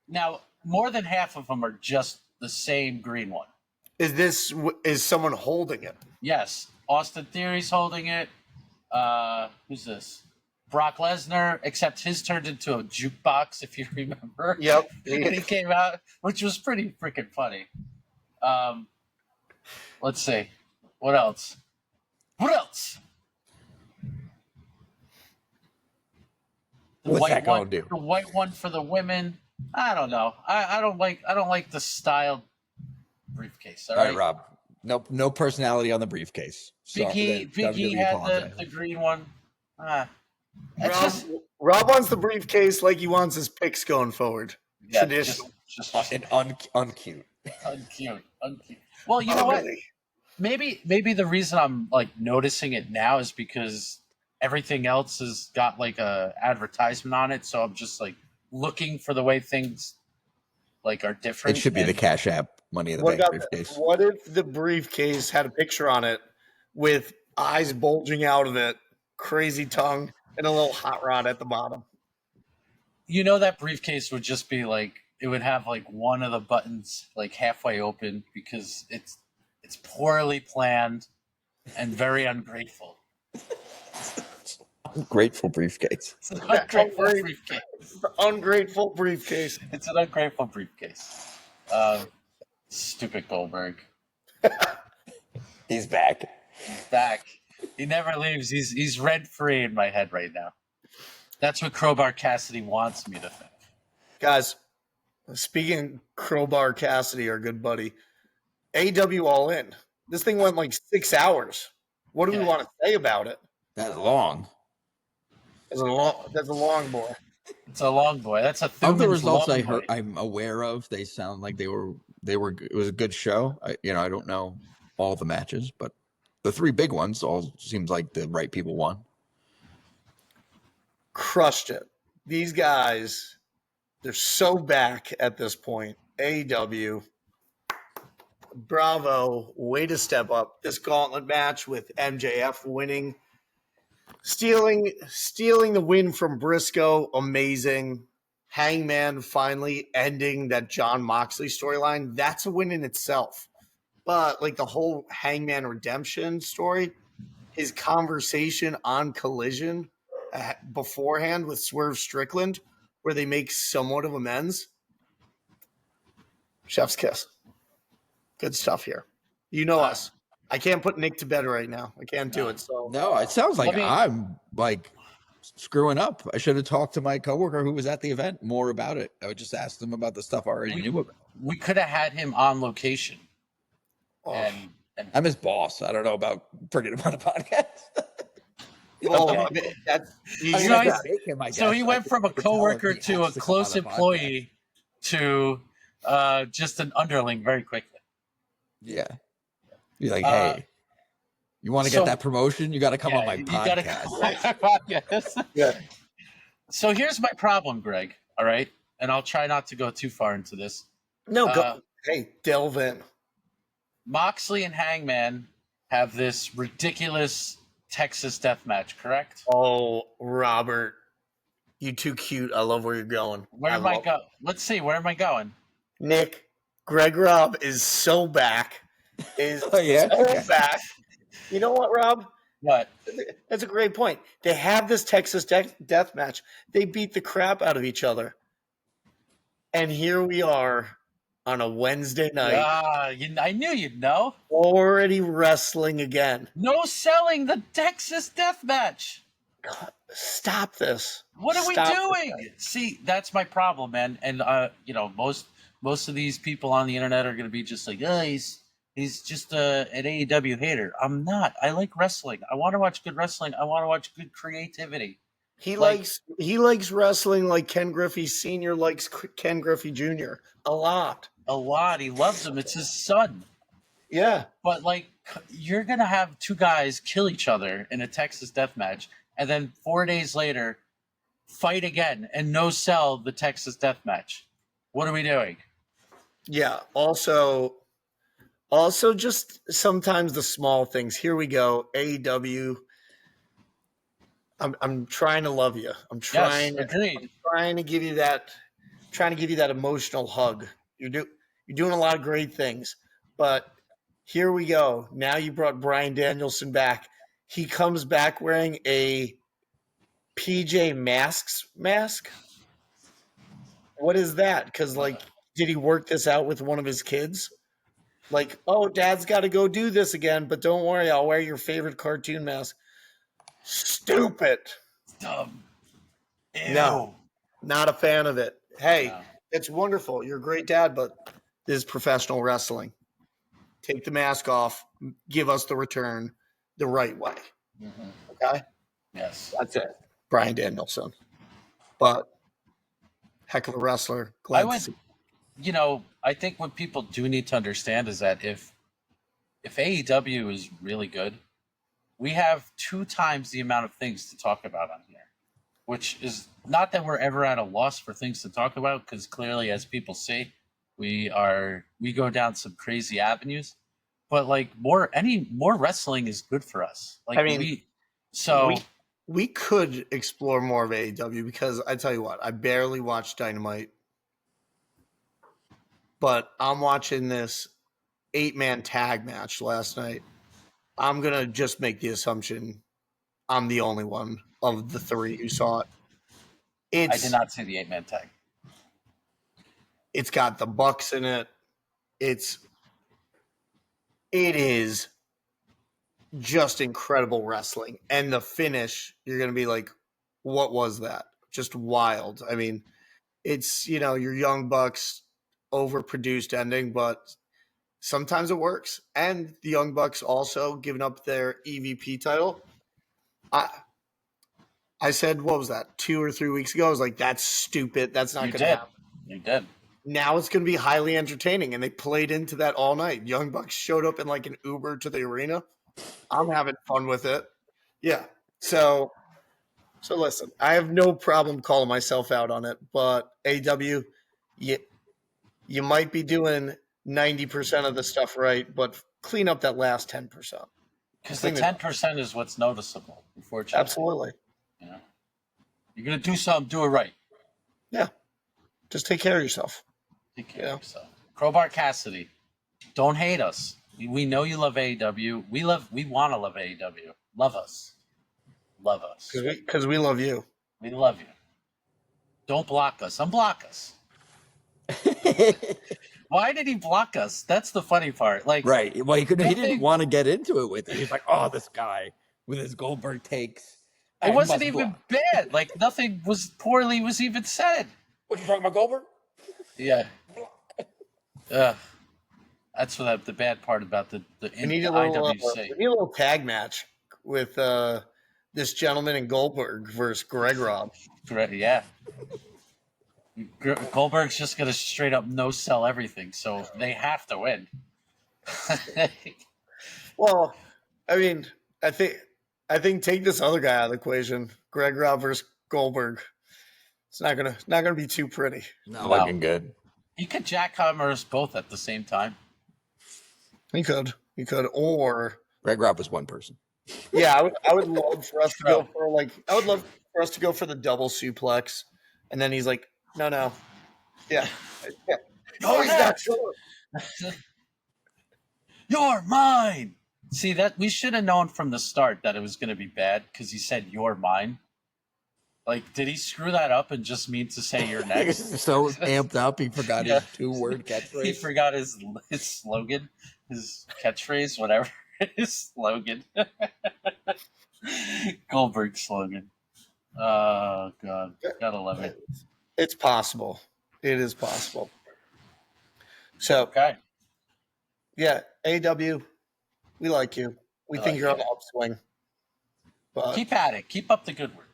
Now more than half of them are just the same green one. Is someone holding it? Yes, Austin Theory's holding it. Who's this? Brock Lesnar, except his turned into a jukebox, if you remember. Yep. He came out, which was pretty freaking funny. Let's see. What else? What's that going to do? The white one for the women. I don't know. I don't like the style briefcase. All right, Rob. No personality on the briefcase. Big E had the green one. Rob wants the briefcase like he wants his picks going forward. Yeah, traditional. Just uncute. Uncute. Well, you know what? Really? Maybe the reason I'm like noticing it now is because everything else has got like a advertisement on it, so I'm just like looking for the way things like are different. It should be the Cash App Money in the Bank briefcase. What if the briefcase had a picture on it with eyes bulging out of it, crazy tongue, and a little hot rod at the bottom? You know, that briefcase would just be like, it would have like one of the buttons like halfway open because it's poorly planned and very ungrateful. Ungrateful briefcase. It's an ungrateful briefcase. It's an ungrateful briefcase. It's an ungrateful briefcase. Stupid Goldberg. He's back. He never leaves. He's rent free in my head right now. That's what Crowbar Cassidy wants me to think. Guys, speaking Crowbar Cassidy, our good buddy, AEW All In. This thing went like 6 hours. What do we want to say about it? That's long. That's a long boy. It's a long boy. That's a Thumann. Of the results I'm aware of, they sound like they were. It was a good show. I don't know all the matches, but the three big ones all seems like the right people won. Crushed it. These guys, they're so back at this point. AEW, bravo, way to step up. This gauntlet match with MJF winning, stealing the win from Briscoe, amazing. Hangman finally ending that John Moxley storyline. That's a win in itself. But like the whole Hangman redemption story, his conversation on Collision beforehand with Swerve Strickland, where they make somewhat of amends. Chef's kiss. Good stuff here. You know us. I can't put Nick to bed right now. I can't do it. So no, it sounds like I'm like screwing up. I should have talked to my coworker who was at the event more about it. I would just ask them about the stuff I already knew about. We could have had him on location. And I'm his boss. I don't know about bringing him on a podcast. So he went from a coworker to a close employee to just an underling very quickly. Yeah. You're like, hey, you want to get that promotion? You got to come on my podcast. Yeah. So here's my problem, Greg. All right. And I'll try not to go too far into this. No, go. Hey, delve in. Moxley and Hangman have this ridiculous Texas death match, correct? Oh, Robert, you too cute. I love where you're going. Where am I going? Let's see. Where am I going? Nick, Greg Robb is so back. Back. You know what, Rob? What? That's a great point. They have this Texas death match. They beat the crap out of each other. And here we are on a Wednesday night. I knew you'd know. Already wrestling again. No selling the Texas death match. God, stop this. What are we doing? See, that's my problem, man. And most of these people on the internet are going to be just like, oh, he's just an AEW hater. I'm not. I like wrestling. I want to watch good wrestling. I want to watch good creativity. He likes wrestling like Ken Griffey Sr. likes Ken Griffey Jr. a lot. He loves him. It's his son. Yeah. But you're going to have two guys kill each other in a Texas death match, and then 4 days later fight again and no sell the Texas death match. What are we doing? Yeah. Also just sometimes the small things. Here we go. AEW. I'm trying to love you. I'm trying to give you that emotional hug. You're doing a lot of great things, but here we go. Now you brought Bryan Danielson back. He comes back wearing a PJ Masks mask. What is that? Because did he work this out with one of his kids? Oh, Dad's got to go do this again, but don't worry, I'll wear your favorite cartoon mask. Stupid. Dumb. Ew. No, not a fan of it. Hey, No. It's wonderful. You're a great dad, but this is professional wrestling. Take the mask off. Give us the return the right way. Mm-hmm. Okay? Yes. That's it. Bryan Danielson. But heck of a wrestler. Glad to see. I think what people do need to understand is that if AEW is really good, we have 2 times the amount of things to talk about on here, which is not that we're ever at a loss for things to talk about, because clearly, as people see, we go down some crazy avenues, but more wrestling is good for us. We could explore more of AEW, because I tell you what, I barely watched Dynamite, but I'm watching this 8-man tag match last night. I'm going to just make the assumption I'm the only one of the 3 who saw it. I did not see the 8-man tag. It's got the Bucks in it. It is just incredible wrestling. And the finish, you're going to be like, what was that? Just wild. I mean, it's, your Young Bucks overproduced ending, but sometimes it works. And the Young Bucks also giving up their EVP title. I said, what was that, 2 or 3 weeks ago? I was like, that's stupid. That's not going to happen. You did. Now it's going to be highly entertaining, and they played into that all night. Young Bucks showed up in an Uber to the arena. I'm having fun with it. Yeah. So listen, I have no problem calling myself out on it, but AW, you might be doing 90% of the stuff right, but clean up that last 10%. Because the 10% is what's noticeable, unfortunately. Absolutely. You're going to do something, do it right. Yeah. Just take care of yourself. Take care of yourself. Crowbar Cassidy, don't hate us. We know you love AEW. We want to love AEW. Love us. Love us. Because we love you. We love you. Don't block us. Unblock us. Why did he block us? That's the funny part. Right. Well, he didn't want to get into it with it. He's like, oh, this guy with his Goldberg takes. It wasn't even bad. Nothing was poorly was even said. What, you talking about Goldberg? Yeah. That's the bad part about the we need a little tag match with this gentleman in Goldberg versus Greg Robb. Yeah. Goldberg's just going to straight up no-sell everything, so they have to win. Well, I mean, I think take this other guy out of the equation, Greg Robb versus Goldberg. It's not gonna be too pretty. Not looking good. He could jackhammer us both at the same time. He could, or Greg Robb was one person. Yeah, I would love for us to go for I would love for us to go for the double suplex, and then he's like, no, yeah. No, he's not sure. You're mine. See, that we should have known from the start that it was going to be bad because he said "you're mine." Like, did he screw that up and just mean to say "you're next"? So amped up, he forgot Yeah. his 2-word catchphrase. He forgot his slogan, his catchphrase, whatever his slogan. Goldberg slogan. Oh God, gotta love it. It's possible. It is possible. So, Okay. yeah, AEW, we like you. We think you're on the upswing. But Keep at it. Keep up the good work.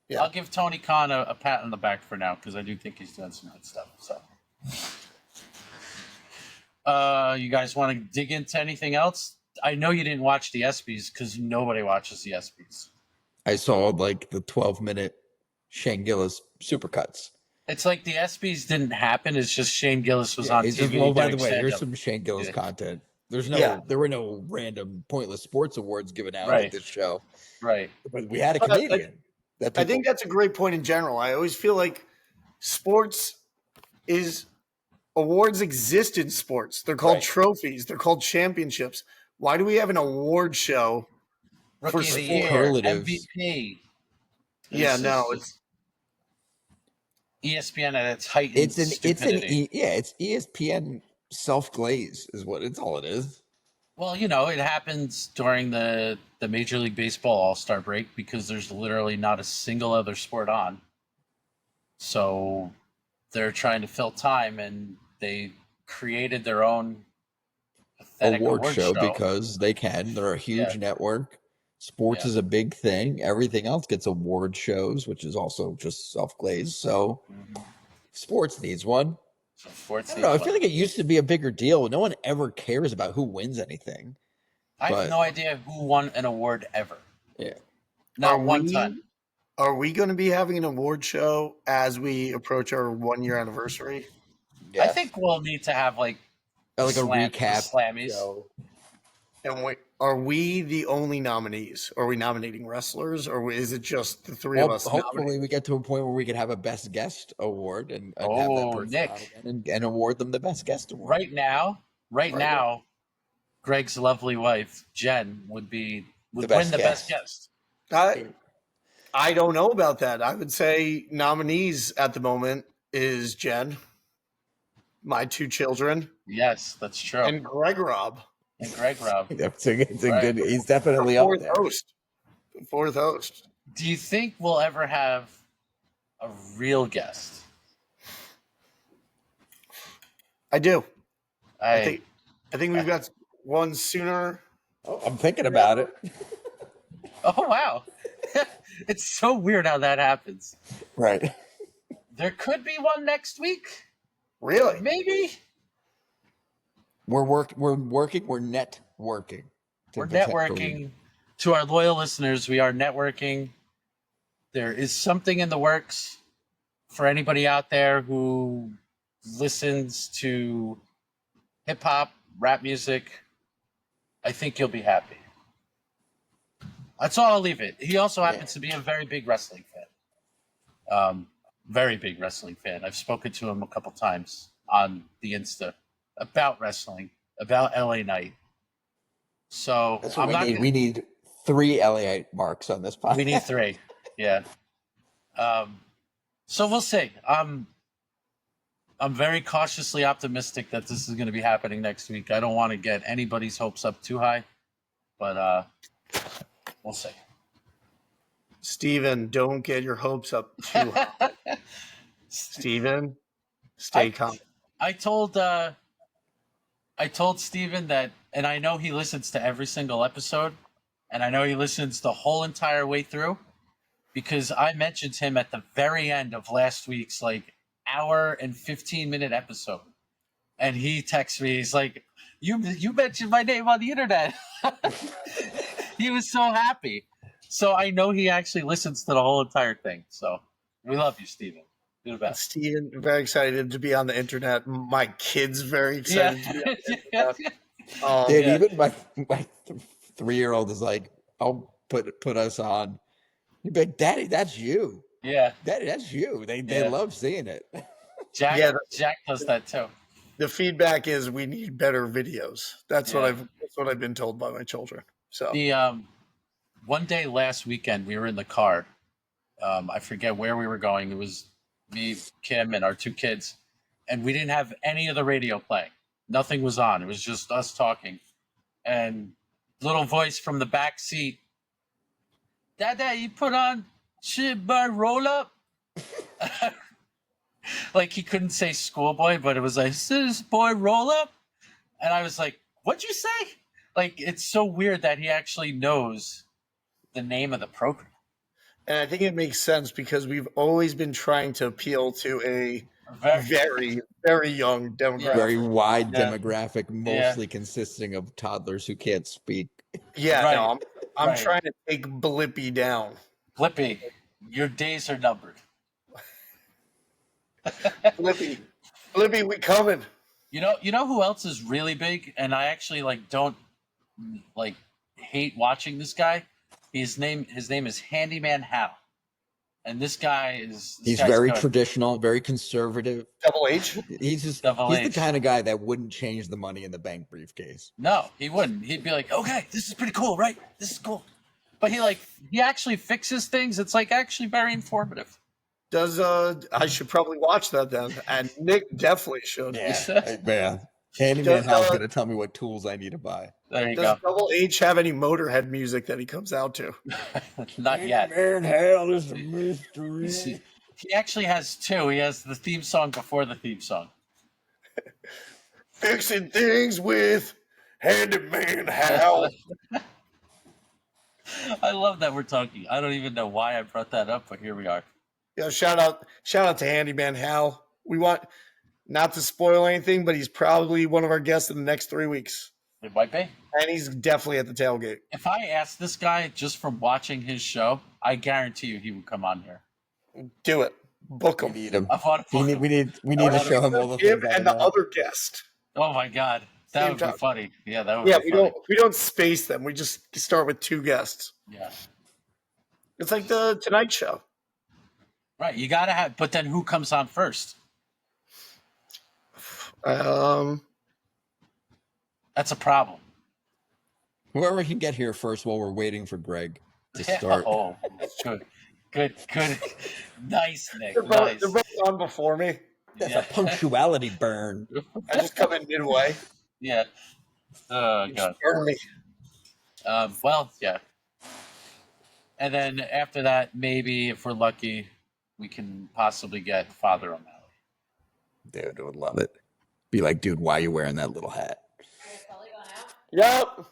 Yeah. I'll give Tony Khan a pat on the back for now because I do think he's doing some good stuff. So, you guys want to dig into anything else? I know you didn't watch the ESPYs because nobody watches the ESPYs. I saw like the 12-minute Shane Gillis supercuts. It's like the ESPYs didn't happen. It's just Shane Gillis was on TV. Well, by the way, doing here's stand-up. some Shane Gillis content. There were no random pointless sports awards given out at this show. Right. But we had a comedian. I think that's a great point in general. I always feel like awards exist in sports. They're called trophies. They're called championships. Why do we have an award show Rookie for of the sport? year, Superlatives. MVP? It's ESPN at its height. It's ESPN self-glaze is what it's all it is. Well, it happens during the Major League Baseball All-Star break because there's literally not a single other sport on. So they're trying to fill time, and they created their own pathetic award show because they can. They're a huge network. Sports is a big thing. Everything else gets award shows, which is also just self-glazed. So sports needs one. I don't know. I feel like it used to be a bigger deal. No one ever cares about who wins anything. I have no idea who won an award ever. Yeah. Not one time. Are we going to be having an award show as we approach our 1-year anniversary? Yeah. I think we'll need to have like a recap Slammies. show. And are we the only nominees? Are we nominating wrestlers, or is it just the three of us? Hopefully, we get to a point where we can have a best guest award and have that person Nick, and award them the best guest award. Right now, Greg's lovely wife Jen would win the best guest. I don't know about that. I would say nominees at the moment is Jen, my 2 children. Yes, that's true. And Greg Robb. It's a good. He's definitely up there. Fourth host. Do you think we'll ever have a real guest? I do. I think we've got one sooner. Oh, I'm thinking about it. Oh wow, it's so weird how that happens. Right. There could be one next week. Really? Maybe. We're networking. We're networking. To our loyal listeners, we are networking. There is something in the works for anybody out there who listens to hip hop, rap music. I think you'll be happy. That's all I'll leave it. He also happens to be a very big wrestling fan. Very big wrestling fan. I've spoken to him a couple times on the Insta about wrestling, about LA Knight. So that's what we need 3 LA marks on this podcast. We need 3. Yeah. So we'll see. I'm very cautiously optimistic that this is going to be happening next week. I don't want to get anybody's hopes up too high, but we'll see. Steven, don't get your hopes up too high. Steven, stay calm. I told Steven that, and I know he listens to every single episode, and I know he listens the whole entire way through, because I mentioned him at the very end of last week's hour and 15-minute episode, and he texts me. He's like, "You mentioned my name on the internet." He was so happy. So I know he actually listens to the whole entire thing. So we love you, Steven. You're the best. Steven, very excited to be on the internet. My kid's very excited to be on the internet. Even my 3-year-old is like, "I'll put us on." You'd be like, "Daddy, that's you." Yeah. Daddy, that's you. They love seeing it. Jack does that too. The feedback is we need better videos. That's Yeah. what I've been told by my children. So The one day last weekend we were in the car. I forget where we were going. It was me, Kim, and our 2 kids, and we didn't have any of the radio playing. Nothing was on. It was just us talking, and little voice from the back seat. Dada, you put on Schoolboy Rollup? Like he couldn't say schoolboy, but it was like, this boy Rollup? And I was like, what'd you say? Like, it's so weird that he actually knows the name of the program. and I think it makes sense because we've always been trying to appeal to a very, very young demographic. Very wide Yeah. demographic, mostly consisting of toddlers who can't speak. Yeah, Right. no, I'm Right. trying to take Blippy down. Blippy, your days are numbered. Blippy, we coming. You know who else is really big, and I actually don't hate watching this guy. His name is Handyman Hal, and this guy is He's guy's very good. traditional, very conservative. Double H. He's Double the H. kind of guy that wouldn't change the money in the bank briefcase. No, he wouldn't. He'd be like, okay, this is pretty cool, right? This is cool. But he actually fixes things. It's actually very informative. Does I should probably watch that then, and Nick definitely should. Hey, man. Handyman Does, Hal's going to tell me what tools I need to buy. There you Does go. Double H have any Motorhead music that he comes out to? Not yet. Handyman Hal is a mystery. He actually has 2. He has the theme song before the theme song. Fixing things with Handyman Hal. I love that we're talking. I don't even know why I brought that up, but here we are. Yeah, shout out to Handyman Hal. We want not to spoil anything, but he's probably one of our guests in the next 3 weeks. It might be. And he's definitely at the tailgate. If I asked this guy just from watching his show, I guarantee you he would come on here. Do it. Book We him. need him. I thought, We need to show him all the Him things. and the other guest. oh my god, that Same would be time. funny. Yeah, that would Yeah, be funny. we don't space them. We just start with 2 guests. Yeah, It's like the Tonight Show. right. You gotta have. But then who comes on first? That's a problem. Whoever can get here first while we're waiting for Greg to start. Oh, good. Nice, Nick. They're Nice. both on before me. That's Yeah. a punctuality burn. I just come in midway. Yeah. Oh god. Burn me. Well, yeah. And then after that, maybe if we're lucky, we can possibly get Father O'Malley. Dude, I would love it. Be like, dude, why are you wearing that little hat? Yep.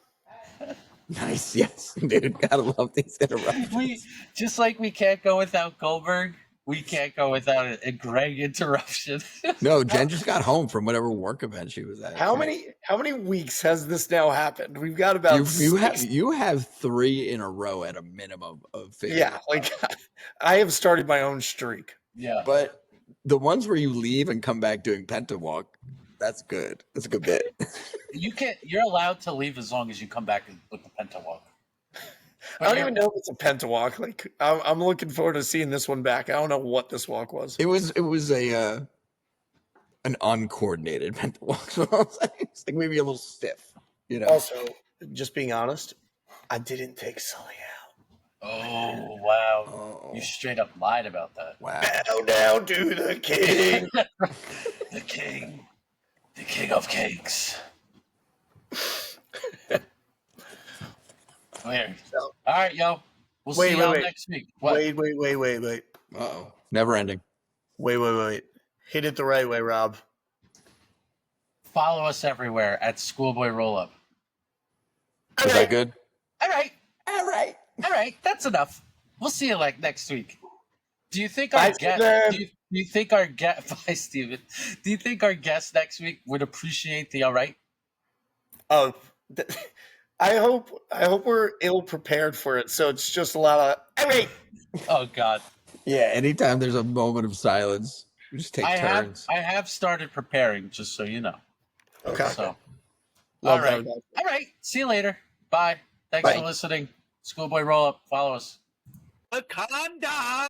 Nice, yes, dude. Gotta love these interruptions. We just like we can't go without Goldberg. We can't go without a Greg interruption. No, Jen just got home from whatever work event she was at. How many weeks has this now happened? We've got about You have 3 in a row at a minimum of 50. Yeah, like I have started my own streak. Yeah. But the ones where you leave and come back doing Pentawalk, that's good. That's a good bit. You're allowed to leave as long as you come back with the Pentawalk. I don't even know if it's a pentawalk. Like I'm looking forward to seeing this one back. I don't know what this walk was. It was a an uncoordinated Pentawalk. So I was like, it's like maybe a little stiff, you know. Also, just being honest, I didn't take Sully out. Oh wow! Oh. You straight up lied about that. Wow. Bow down to the king. The king of cakes. Weird. So- All right, yo. We'll Wait, see wait, y'all wait. next week. What? Wait. Uh-oh. Never ending. Wait. Hit it the right way, Rob. Follow us everywhere at Schoolboy Rollup. Was that good? All right. That's enough. We'll see you next week. Do you think our Bye, guest? Steven. Do you think our guest? Bye, Steven. Do you think our guest next week would appreciate the all right? Oh, I hope we're ill prepared for it. So it's just a lot of all right. Oh God. Yeah, anytime there's a moment of silence, we just take turns. I have started preparing, just so you know. Okay. So, Love all right. that. All right. See you later. Bye. Thanks Bye. for listening. Schoolboy Rollup. Follow us. Wakanda!